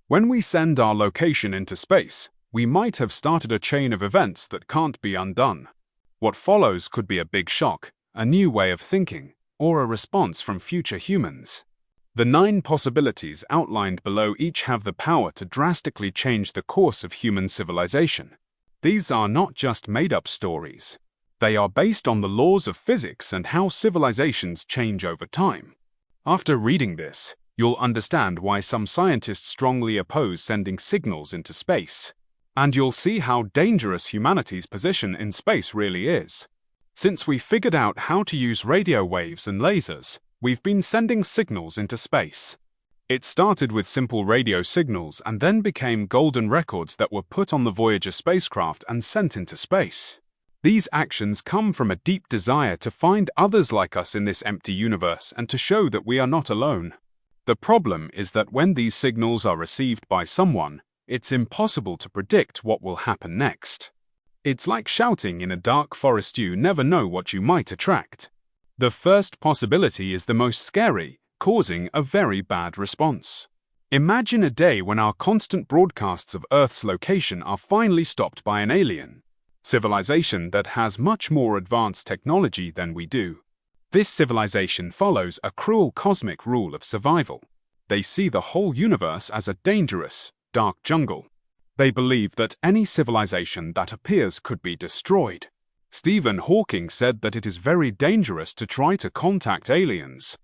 When we send our location into space, we might have started a chain of events that can't be undone. What follows could be a big shock, a new way of thinking, or a response from future humans. The 9 possibilities outlined below each have the power to drastically change the course of human civilization. These are not just made-up stories. They are based on the laws of physics and how civilizations change over time. After reading this, you'll understand why some scientists strongly oppose sending signals into space. And you'll see how dangerous humanity's position in space really is. Since we figured out how to use radio waves and lasers, we've been sending signals into space. It started with simple radio signals and then became golden records that were put on the Voyager spacecraft and sent into space. These actions come from a deep desire to find others like us in this empty universe and to show that we are not alone. The problem is that when these signals are received by someone, it's impossible to predict what will happen next. It's like shouting in a dark forest. You never know what you might attract. The first possibility is the most scary, causing a very bad response. Imagine a day when our constant broadcasts of Earth's location are finally stopped by an alien civilization that has much more advanced technology than we do. This civilization follows a cruel cosmic rule of survival. They see the whole universe as a dangerous, dark jungle. They believe that any civilization that appears could be destroyed. Stephen Hawking said that it is very dangerous to try to contact aliens.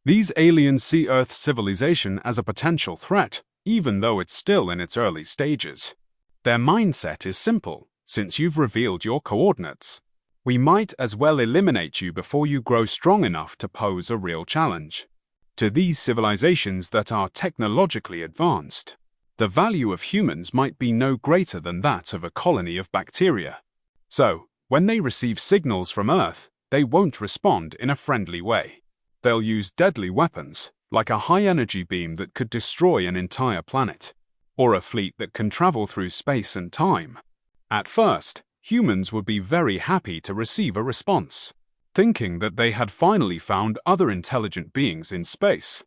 These aliens see Earth's civilization as a potential threat, even though it's still in its early stages. Their mindset is simple: since you've revealed your coordinates, we might as well eliminate you before you grow strong enough to pose a real challenge. To these civilizations that are technologically advanced, the value of humans might be no greater than that of a colony of bacteria. So, when they receive signals from Earth, they won't respond in a friendly way. They'll use deadly weapons, like a high-energy beam that could destroy an entire planet, or a fleet that can travel through space and time. At first, humans would be very happy to receive a response, thinking that they had finally found other intelligent beings in space.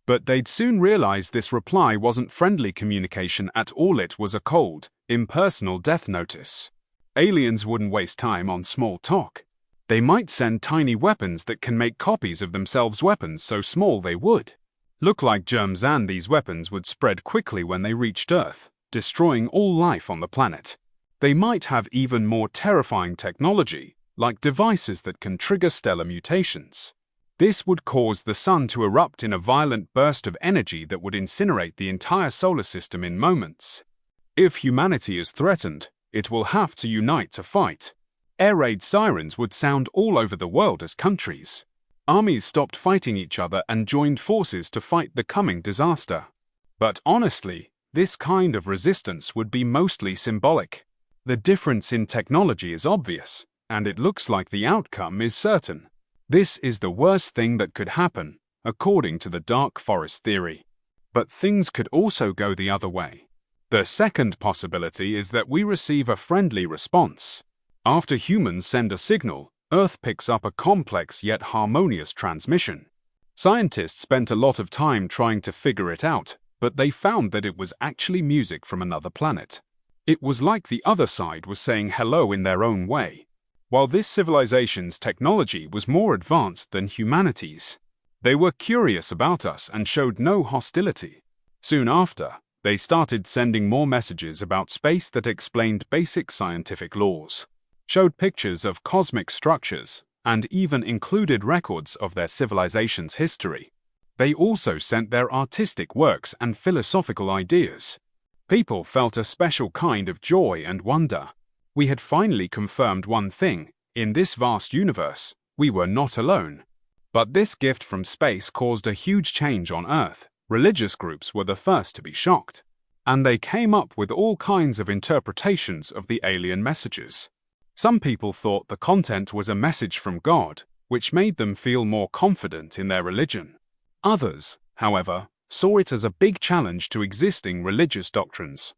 But they'd soon realize this reply wasn't friendly communication at all. It was a cold, impersonal death notice. Aliens wouldn't waste time on small talk. They might send tiny weapons that can make copies of themselves, weapons so small they would look like germs, and these weapons would spread quickly when they reached Earth, destroying all life on the planet. They might have even more terrifying technology, like devices that can trigger stellar mutations. This would cause the sun to erupt in a violent burst of energy that would incinerate the entire solar system in moments. If humanity is threatened, it will have to unite to fight. Air raid sirens would sound all over the world as countries, armies stopped fighting each other and joined forces to fight the coming disaster. But honestly, this kind of resistance would be mostly symbolic. The difference in technology is obvious, and it looks like the outcome is certain. This is the worst thing that could happen, according to the dark forest theory. But things could also go the other way. The second possibility is that we receive a friendly response. After humans send a signal, Earth picks up a complex yet harmonious transmission. Scientists spent a lot of time trying to figure it out, but they found that it was actually music from another planet. It was like the other side was saying hello in their own way. While this civilization's technology was more advanced than humanity's, they were curious about us and showed no hostility. Soon after, they started sending more messages about space that explained basic scientific laws, showed pictures of cosmic structures, and even included records of their civilization's history. They also sent their artistic works and philosophical ideas. People felt a special kind of joy and wonder. We had finally confirmed one thing: in this vast universe, we were not alone. But this gift from space caused a huge change on Earth. Religious groups were the first to be shocked, and they came up with all kinds of interpretations of the alien messages. Some people thought the content was a message from God, which made them feel more confident in their religion. Others, however, saw it as a big challenge to existing religious doctrines.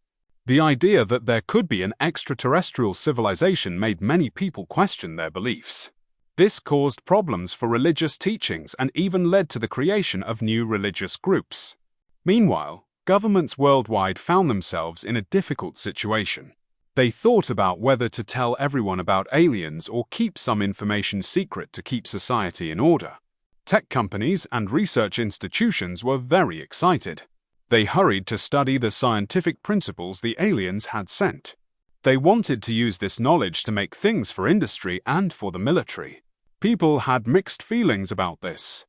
The idea that there could be an extraterrestrial civilization made many people question their beliefs. This caused problems for religious teachings and even led to the creation of new religious groups. Meanwhile, governments worldwide found themselves in a difficult situation. They thought about whether to tell everyone about aliens or keep some information secret to keep society in order. Tech companies and research institutions were very excited. They hurried to study the scientific principles the aliens had sent. They wanted to use this knowledge to make things for industry and for the military. People had mixed feelings about this.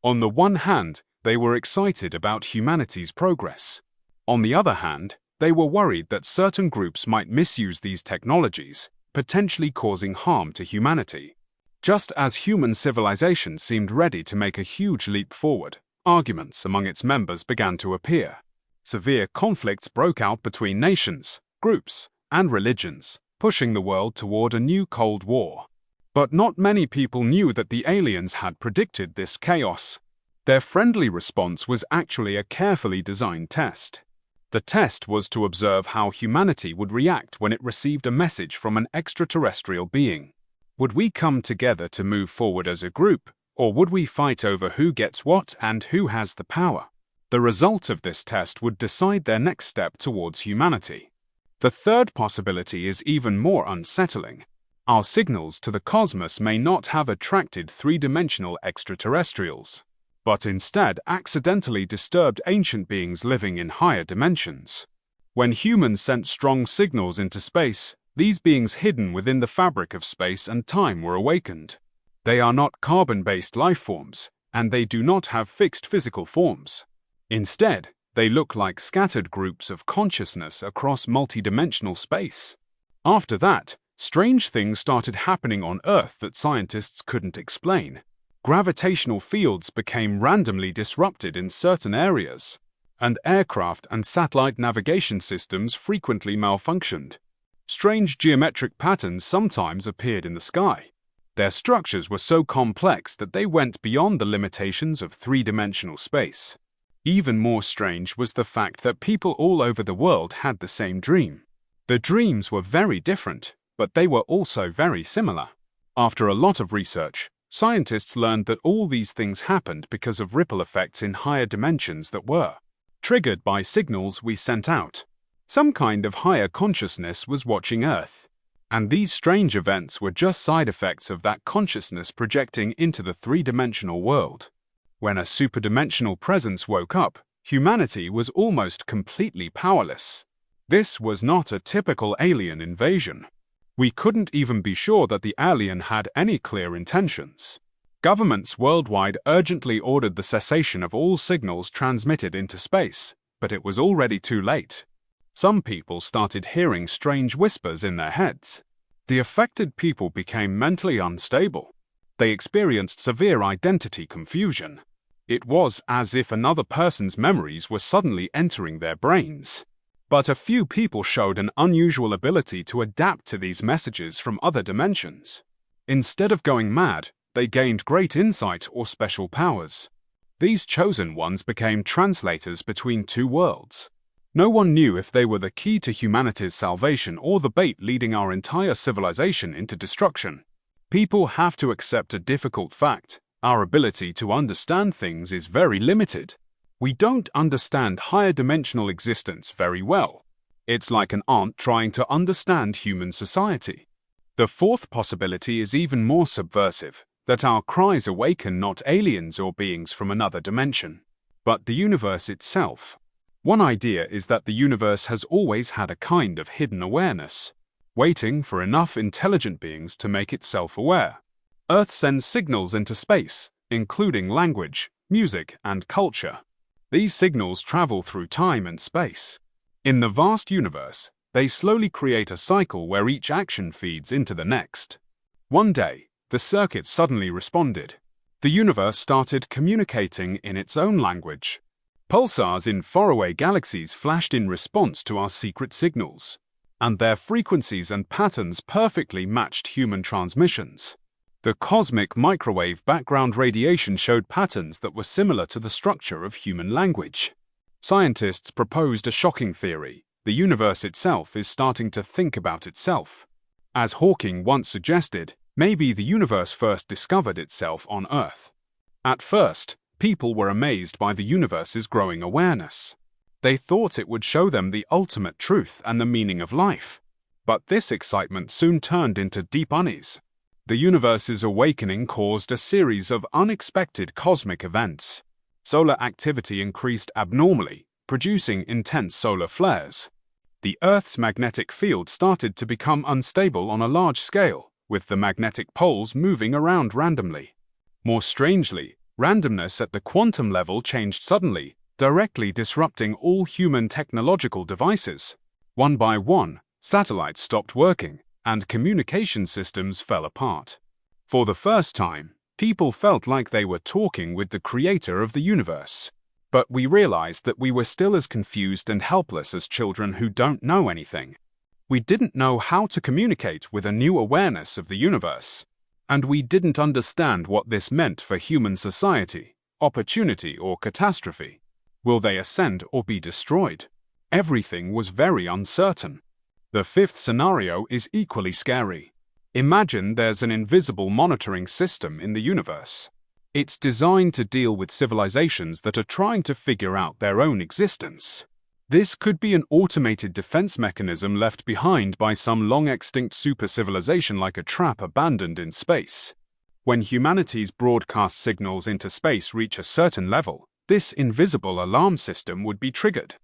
On the one hand, they were excited about humanity's progress. On the other hand, they were worried that certain groups might misuse these technologies, potentially causing harm to humanity. Just as human civilization seemed ready to make a huge leap forward, arguments among its members began to appear. Severe conflicts broke out between nations, groups, and religions, pushing the world toward a new Cold War. But not many people knew that the aliens had predicted this chaos. Their friendly response was actually a carefully designed test. The test was to observe how humanity would react when it received a message from an extraterrestrial being. Would we come together to move forward as a group, or would we fight over who gets what and who has the power? The result of this test would decide their next step towards humanity. The third possibility is even more unsettling. Our signals to the cosmos may not have attracted three-dimensional extraterrestrials, but instead accidentally disturbed ancient beings living in higher dimensions. When humans sent strong signals into space, these beings hidden within the fabric of space and time were awakened. They are not carbon-based life forms, and they do not have fixed physical forms. Instead, they look like scattered groups of consciousness across multidimensional space. After that, strange things started happening on Earth that scientists couldn't explain. Gravitational fields became randomly disrupted in certain areas, and aircraft and satellite navigation systems frequently malfunctioned. Strange geometric patterns sometimes appeared in the sky. Their structures were so complex that they went beyond the limitations of three-dimensional space. Even more strange was the fact that people all over the world had the same dream. The dreams were very different, but they were also very similar. After a lot of research, scientists learned that all these things happened because of ripple effects in higher dimensions that were triggered by signals we sent out. Some kind of higher consciousness was watching Earth, and these strange events were just side effects of that consciousness projecting into the three-dimensional world. When a superdimensional presence woke up, humanity was almost completely powerless. This was not a typical alien invasion. We couldn't even be sure that the alien had any clear intentions. Governments worldwide urgently ordered the cessation of all signals transmitted into space, but it was already too late. Some people started hearing strange whispers in their heads. The affected people became mentally unstable. They experienced severe identity confusion. It was as if another person's memories were suddenly entering their brains. But a few people showed an unusual ability to adapt to these messages from other dimensions. Instead of going mad, they gained great insight or special powers. These chosen ones became translators between two worlds. No one knew if they were the key to humanity's salvation or the bait leading our entire civilization into destruction. People have to accept a difficult fact. Our ability to understand things is very limited. We don't understand higher dimensional existence very well. It's like an ant trying to understand human society. The fourth possibility is even more subversive, that our cries awaken not aliens or beings from another dimension, but the universe itself. One idea is that the universe has always had a kind of hidden awareness, waiting for enough intelligent beings to make it self-aware. Earth sends signals into space, including language, music, and culture. These signals travel through time and space. In the vast universe, they slowly create a cycle where each action feeds into the next. One day, the circuit suddenly responded. The universe started communicating in its own language. Pulsars in faraway galaxies flashed in response to our secret signals, and their frequencies and patterns perfectly matched human transmissions. The cosmic microwave background radiation showed patterns that were similar to the structure of human language. Scientists proposed a shocking theory: the universe itself is starting to think about itself. As Hawking once suggested, maybe the universe first discovered itself on Earth. At first, people were amazed by the universe's growing awareness. They thought it would show them the ultimate truth and the meaning of life. But this excitement soon turned into deep unease. The universe's awakening caused a series of unexpected cosmic events. Solar activity increased abnormally, producing intense solar flares. The Earth's magnetic field started to become unstable on a large scale, with the magnetic poles moving around randomly. More strangely, randomness at the quantum level changed suddenly, directly disrupting all human technological devices. One by one, satellites stopped working, and communication systems fell apart. For the first time, people felt like they were talking with the creator of the universe. But we realized that we were still as confused and helpless as children who don't know anything. We didn't know how to communicate with a new awareness of the universe. And we didn't understand what this meant for human society, opportunity or catastrophe. Will they ascend or be destroyed? Everything was very uncertain. The fifth scenario is equally scary. Imagine there's an invisible monitoring system in the universe. It's designed to deal with civilizations that are trying to figure out their own existence. This could be an automated defense mechanism left behind by some long-extinct super-civilization, like a trap abandoned in space. When humanity's broadcast signals into space reach a certain level, this invisible alarm system would be triggered.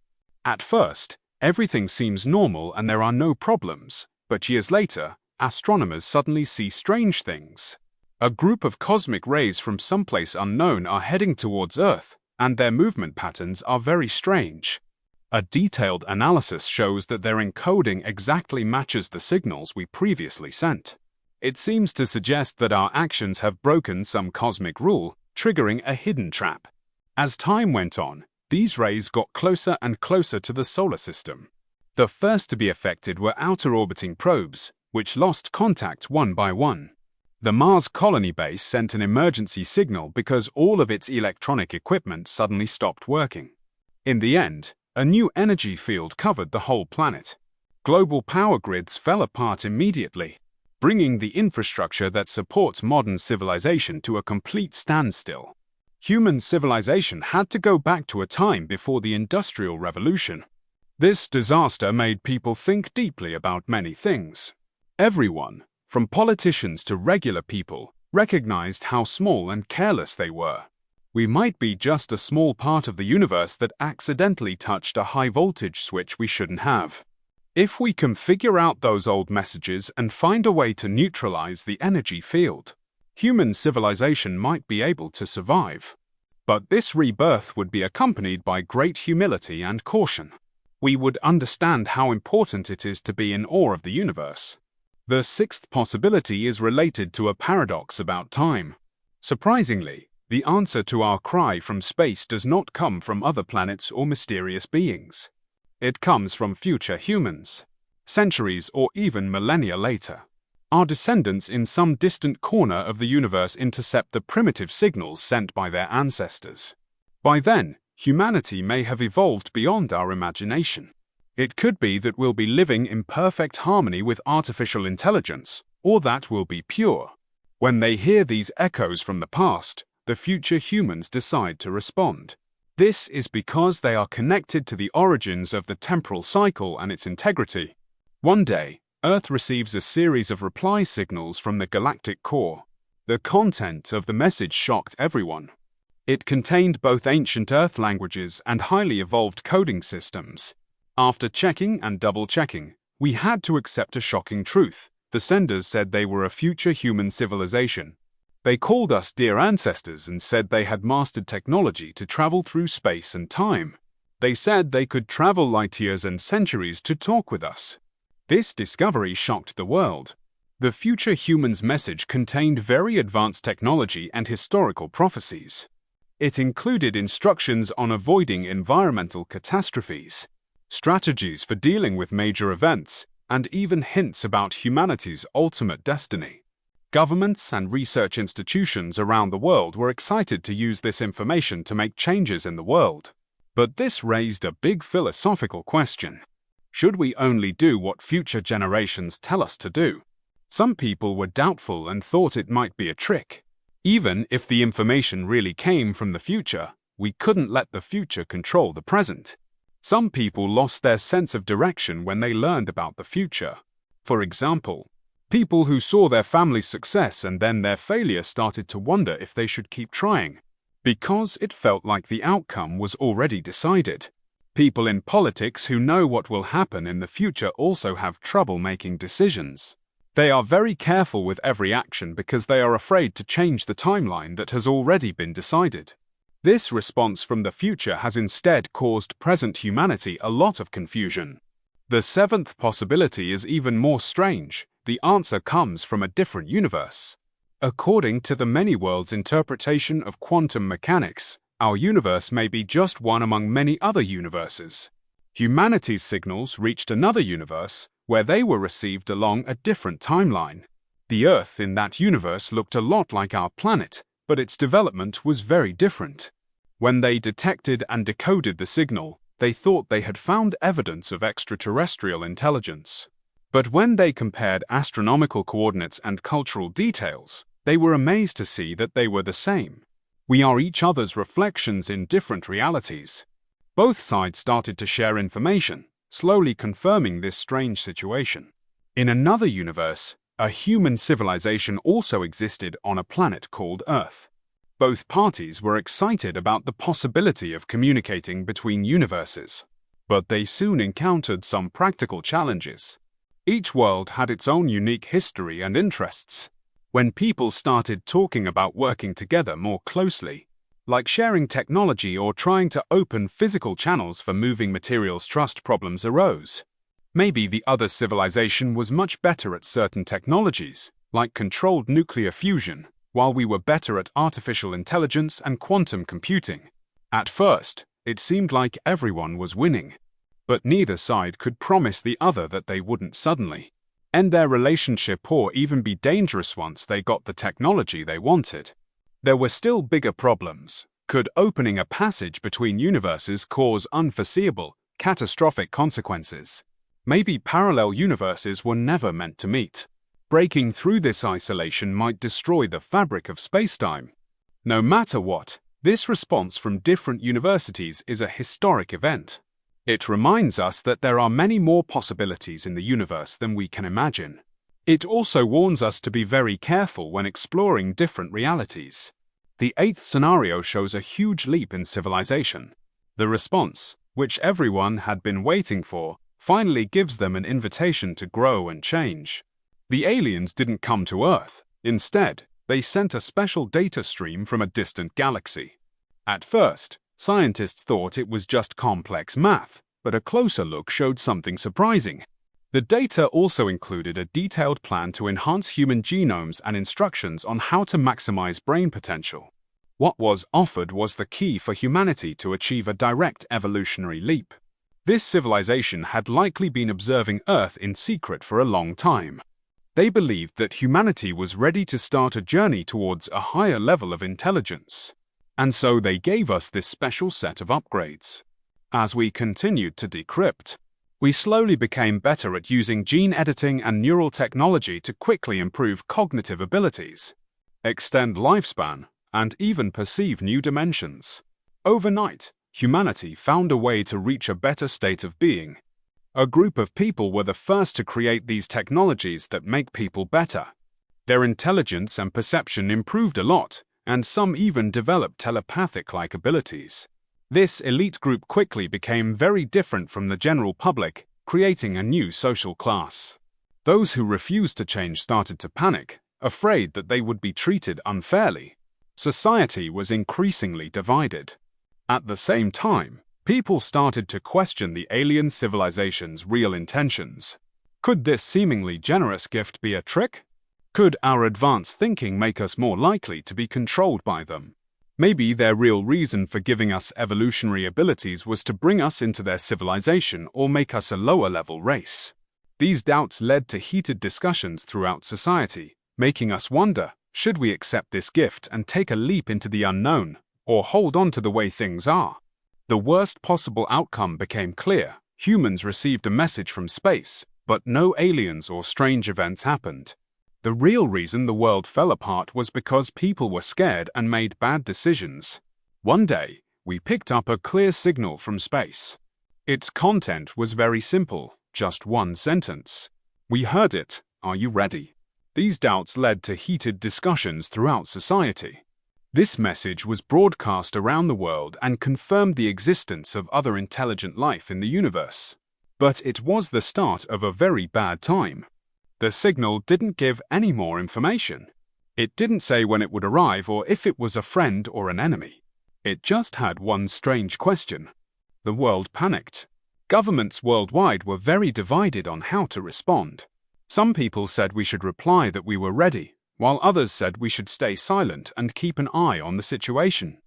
At first, everything seems normal and there are no problems, but years later, astronomers suddenly see strange things. A group of cosmic rays from someplace unknown are heading towards Earth, and their movement patterns are very strange. A detailed analysis shows that their encoding exactly matches the signals we previously sent. It seems to suggest that our actions have broken some cosmic rule, triggering a hidden trap. As time went on, these rays got closer and closer to the solar system. The first to be affected were outer orbiting probes, which lost contact one by one. The Mars Colony Base sent an emergency signal because all of its electronic equipment suddenly stopped working. In the end, a new energy field covered the whole planet. Global power grids fell apart immediately, bringing the infrastructure that supports modern civilization to a complete standstill. Human civilization had to go back to a time before the Industrial Revolution. This disaster made people think deeply about many things. Everyone, from politicians to regular people, recognized how small and careless they were. We might be just a small part of the universe that accidentally touched a high-voltage switch we shouldn't have. If we can figure out those old messages and find a way to neutralize the energy field, human civilization might be able to survive. But this rebirth would be accompanied by great humility and caution. We would understand how important it is to be in awe of the universe. The sixth possibility is related to a paradox about time. Surprisingly, the answer to our cry from space does not come from other planets or mysterious beings. It comes from future humans, centuries or even millennia later. Our descendants in some distant corner of the universe intercept the primitive signals sent by their ancestors. By then, humanity may have evolved beyond our imagination. It could be that we'll be living in perfect harmony with artificial intelligence, or that we'll be pure. When they hear these echoes from the past, the future humans decide to respond. This is because they are connected to the origins of the temporal cycle and its integrity. One day, Earth receives a series of reply signals from the galactic core. The content of the message shocked everyone. It contained both ancient Earth languages and highly evolved coding systems. After checking and double-checking, we had to accept a shocking truth. The senders said they were a future human civilization. They called us dear ancestors and said they had mastered technology to travel through space and time. They said they could travel light years and centuries to talk with us. This discovery shocked the world. The future humans' message contained very advanced technology and historical prophecies. It included instructions on avoiding environmental catastrophes, strategies for dealing with major events, and even hints about humanity's ultimate destiny. Governments and research institutions around the world were excited to use this information to make changes in the world. But this raised a big philosophical question. Should we only do what future generations tell us to do? Some people were doubtful and thought it might be a trick. Even if the information really came from the future, we couldn't let the future control the present. Some people lost their sense of direction when they learned about the future. For example, people who saw their family's success and then their failure started to wonder if they should keep trying, because it felt like the outcome was already decided. People in politics who know what will happen in the future also have trouble making decisions. They are very careful with every action because they are afraid to change the timeline that has already been decided. This response from the future has instead caused present humanity a lot of confusion. The seventh possibility is even more strange. The answer comes from a different universe. According to the many worlds interpretation of quantum mechanics, our universe may be just one among many other universes. Humanity's signals reached another universe, where they were received along a different timeline. The Earth in that universe looked a lot like our planet, but its development was very different. When they detected and decoded the signal, they thought they had found evidence of extraterrestrial intelligence. But when they compared astronomical coordinates and cultural details, they were amazed to see that they were the same. We are each other's reflections in different realities. Both sides started to share information, slowly confirming this strange situation. In another universe, a human civilization also existed on a planet called Earth. Both parties were excited about the possibility of communicating between universes, but they soon encountered some practical challenges. Each world had its own unique history and interests. When people started talking about working together more closely, like sharing technology or trying to open physical channels for moving materials, trust problems arose. Maybe the other civilization was much better at certain technologies, like controlled nuclear fusion, while we were better at artificial intelligence and quantum computing. At first, it seemed like everyone was winning, but neither side could promise the other that they wouldn't suddenly end their relationship or even be dangerous once they got the technology they wanted. There were still bigger problems. Could opening a passage between universes cause unforeseeable, catastrophic consequences? Maybe parallel universes were never meant to meet. Breaking through this isolation might destroy the fabric of spacetime. No matter what, this response from different universities is a historic event. It reminds us that there are many more possibilities in the universe than we can imagine. It also warns us to be very careful when exploring different realities. The eighth scenario shows a huge leap in civilization. The response, which everyone had been waiting for, finally gives them an invitation to grow and change. The aliens didn't come to Earth. Instead, they sent a special data stream from a distant galaxy. At first, scientists thought it was just complex math, but a closer look showed something surprising. The data also included a detailed plan to enhance human genomes and instructions on how to maximize brain potential. What was offered was the key for humanity to achieve a direct evolutionary leap. This civilization had likely been observing Earth in secret for a long time. They believed that humanity was ready to start a journey towards a higher level of intelligence. And so they gave us this special set of upgrades. As we continued to decrypt, we slowly became better at using gene editing and neural technology to quickly improve cognitive abilities, extend lifespan, and even perceive new dimensions. Overnight, humanity found a way to reach a better state of being. A group of people were the first to create these technologies that make people better. Their intelligence and perception improved a lot, and some even developed telepathic-like abilities. This elite group quickly became very different from the general public, creating a new social class. Those who refused to change started to panic, afraid that they would be treated unfairly. Society was increasingly divided. At the same time, people started to question the alien civilization's real intentions. Could this seemingly generous gift be a trick? Could our advanced thinking make us more likely to be controlled by them? Maybe their real reason for giving us evolutionary abilities was to bring us into their civilization or make us a lower-level race. These doubts led to heated discussions throughout society, making us wonder, should we accept this gift and take a leap into the unknown, or hold on to the way things are? The worst possible outcome became clear. Humans received a message from space, but no aliens or strange events happened. The real reason the world fell apart was because people were scared and made bad decisions. One day, we picked up a clear signal from space. Its content was very simple, just one sentence. We heard it, are you ready? These doubts led to heated discussions throughout society. This message was broadcast around the world and confirmed the existence of other intelligent life in the universe. But it was the start of a very bad time. The signal didn't give any more information. It didn't say when it would arrive or if it was a friend or an enemy. It just had one strange question. The world panicked. Governments worldwide were very divided on how to respond. Some people said we should reply that we were ready, while others said we should stay silent and keep an eye on the situation.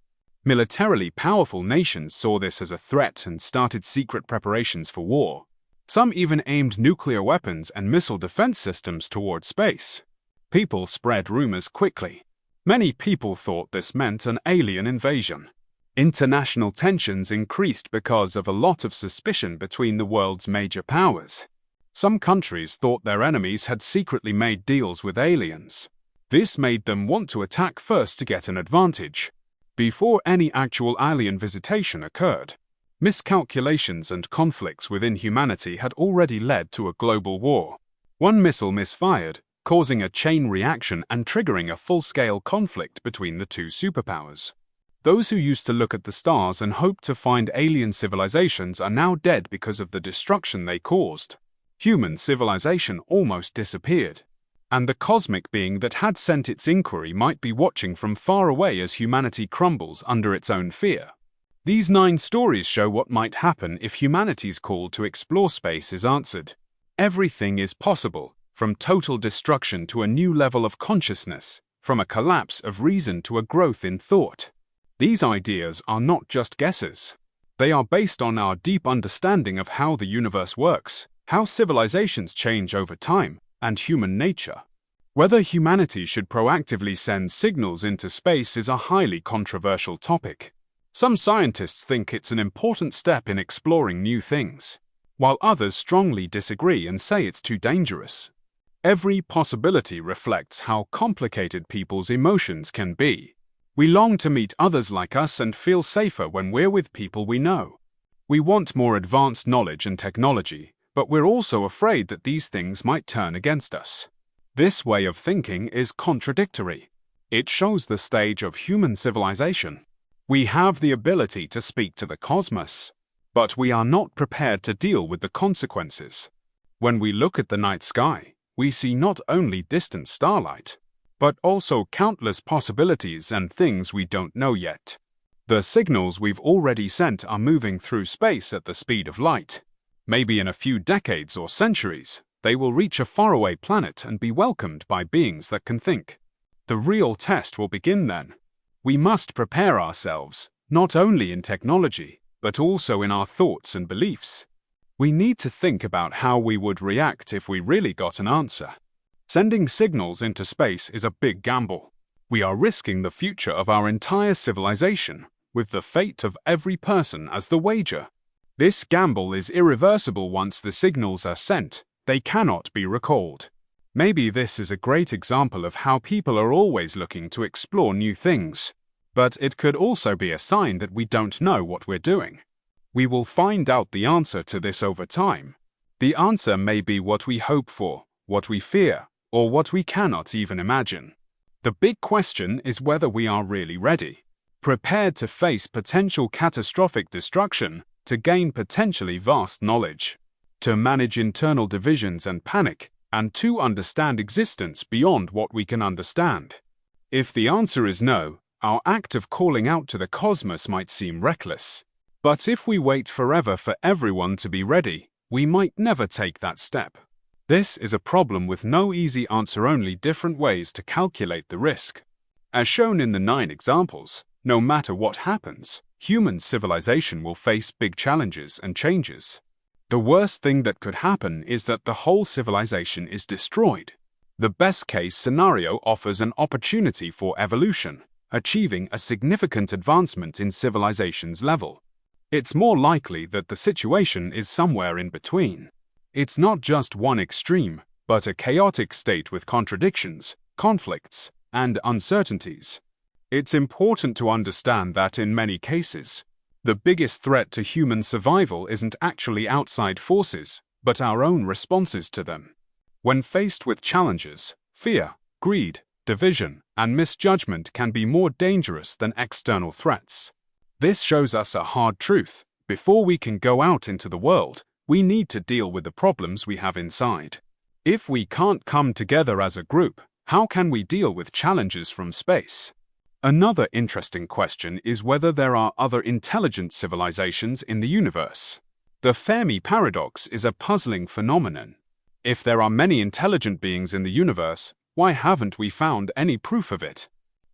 Militarily powerful nations saw this as a threat and started secret preparations for war. Some even aimed nuclear weapons and missile defense systems toward space. People spread rumors quickly. Many people thought this meant an alien invasion. International tensions increased because of a lot of suspicion between the world's major powers. Some countries thought their enemies had secretly made deals with aliens. This made them want to attack first to get an advantage. Before any actual alien visitation occurred, miscalculations and conflicts within humanity had already led to a global war. One missile misfired, causing a chain reaction and triggering a full-scale conflict between the two superpowers. Those who used to look at the stars and hoped to find alien civilizations are now dead because of the destruction they caused. Human civilization almost disappeared, and the cosmic being that had sent its inquiry might be watching from far away as humanity crumbles under its own fear. These 9 stories show what might happen if humanity's call to explore space is answered. Everything is possible, from total destruction to a new level of consciousness, from a collapse of reason to a growth in thought. These ideas are not just guesses. They are based on our deep understanding of how the universe works, how civilizations change over time, and human nature. Whether humanity should proactively send signals into space is a highly controversial topic. Some scientists think it's an important step in exploring new things, while others strongly disagree and say it's too dangerous. Every possibility reflects how complicated people's emotions can be. We long to meet others like us and feel safer when we're with people we know. We want more advanced knowledge and technology, but we're also afraid that these things might turn against us. This way of thinking is contradictory. It shows the stage of human civilization. We have the ability to speak to the cosmos, but we are not prepared to deal with the consequences. When we look at the night sky, we see not only distant starlight, but also countless possibilities and things we don't know yet. The signals we've already sent are moving through space at the speed of light. Maybe in a few decades or centuries, they will reach a faraway planet and be welcomed by beings that can think. The real test will begin then. We must prepare ourselves, not only in technology, but also in our thoughts and beliefs. We need to think about how we would react if we really got an answer. Sending signals into space is a big gamble. We are risking the future of our entire civilization, with the fate of every person as the wager. This gamble is irreversible once the signals are sent. They cannot be recalled. Maybe this is a great example of how people are always looking to explore new things. But it could also be a sign that we don't know what we're doing. We will find out the answer to this over time. The answer may be what we hope for, what we fear, or what we cannot even imagine. The big question is whether we are really ready, prepared to face potential catastrophic destruction, to gain potentially vast knowledge, to manage internal divisions and panic, and to understand existence beyond what we can understand. If the answer is no, our act of calling out to the cosmos might seem reckless. But if we wait forever for everyone to be ready, we might never take that step. This is a problem with no easy answer, only different ways to calculate the risk. As shown in the 9 examples, no matter what happens, human civilization will face big challenges and changes. The worst thing that could happen is that the whole civilization is destroyed. The best-case scenario offers an opportunity for evolution, achieving a significant advancement in civilization's level. It's more likely that the situation is somewhere in between. It's not just one extreme, but a chaotic state with contradictions, conflicts, and uncertainties. It's important to understand that in many cases, The biggest threat to human survival isn't actually outside forces, but our own responses to them. When faced with challenges, fear, greed, division, and misjudgment can be more dangerous than external threats. This shows us a hard truth. Before we can go out into the world, we need to deal with the problems we have inside. If we can't come together as a group, how can we deal with challenges from space? Another interesting question is whether there are other intelligent civilizations in the universe. The Fermi paradox is a puzzling phenomenon. If there are many intelligent beings in the universe, why haven't we found any proof of it?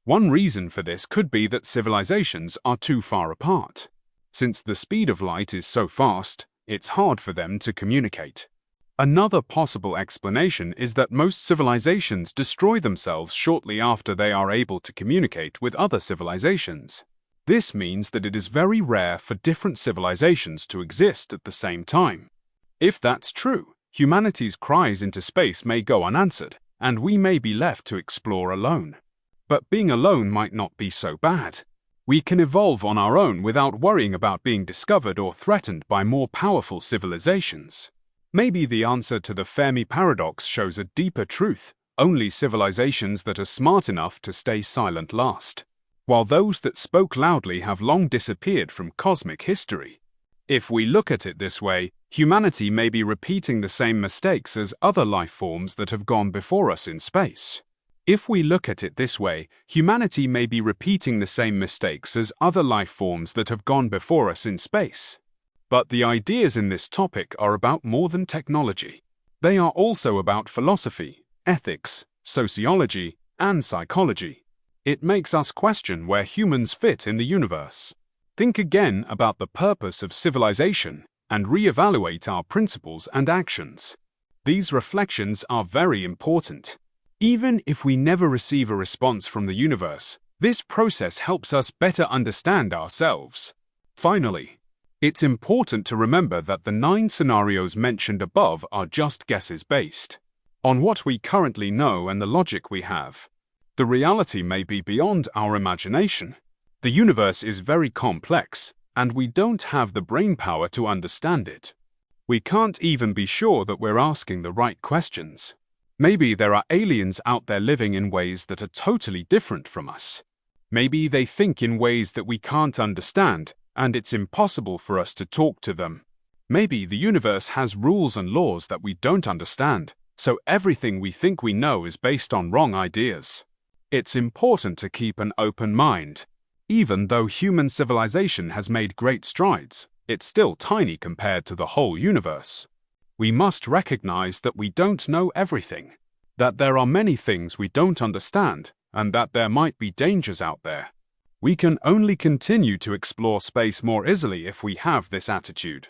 One reason for this could be that civilizations are too far apart. Since the speed of light is so fast, it's hard for them to communicate. Another possible explanation is that most civilizations destroy themselves shortly after they are able to communicate with other civilizations. This means that it is very rare for different civilizations to exist at the same time. If that's true, humanity's cries into space may go unanswered, and we may be left to explore alone. But being alone might not be so bad. We can evolve on our own without worrying about being discovered or threatened by more powerful civilizations. Maybe the answer to the Fermi paradox shows a deeper truth. Only civilizations that are smart enough to stay silent last, while those that spoke loudly have long disappeared from cosmic history. If we look at it this way, humanity may be repeating the same mistakes as other life forms that have gone before us in space. If we look at it this way, humanity may be repeating the same mistakes as other life forms that have gone before us in space. But the ideas in this topic are about more than technology. They are also about philosophy, ethics, sociology, and psychology. It makes us question where humans fit in the universe. Think again about the purpose of civilization and re-evaluate our principles and actions. These reflections are very important. Even if we never receive a response from the universe, this process helps us better understand ourselves. Finally, it's important to remember that the 9 scenarios mentioned above are just guesses based on what we currently know and the logic we have. The reality may be beyond our imagination. The universe is very complex, and we don't have the brainpower to understand it. We can't even be sure that we're asking the right questions. Maybe there are aliens out there living in ways that are totally different from us. Maybe they think in ways that we can't understand, and it's impossible for us to talk to them. Maybe the universe has rules and laws that we don't understand, so everything we think we know is based on wrong ideas. It's important to keep an open mind. Even though human civilization has made great strides, it's still tiny compared to the whole universe. We must recognize that we don't know everything, that there are many things we don't understand, and that there might be dangers out there. We can only continue to explore space more easily if we have this attitude.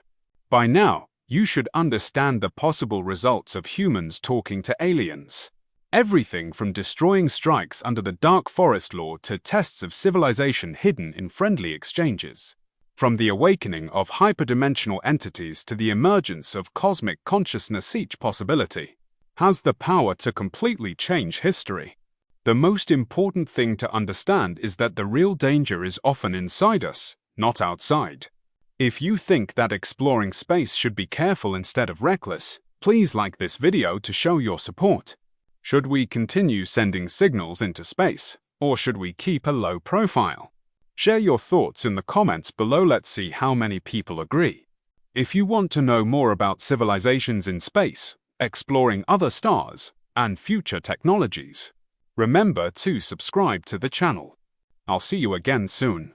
By now, you should understand the possible results of humans talking to aliens. Everything from destroying strikes under the Dark Forest Law to tests of civilization hidden in friendly exchanges. From the awakening of hyperdimensional entities to the emergence of cosmic consciousness, each possibility has the power to completely change history. The most important thing to understand is that the real danger is often inside us, not outside. If you think that exploring space should be careful instead of reckless, please like this video to show your support. Should we continue sending signals into space, or should we keep a low profile? Share your thoughts in the comments below. Let's see how many people agree. If you want to know more about civilizations in space, exploring other stars, and future technologies, remember to subscribe to the channel. I'll see you again soon.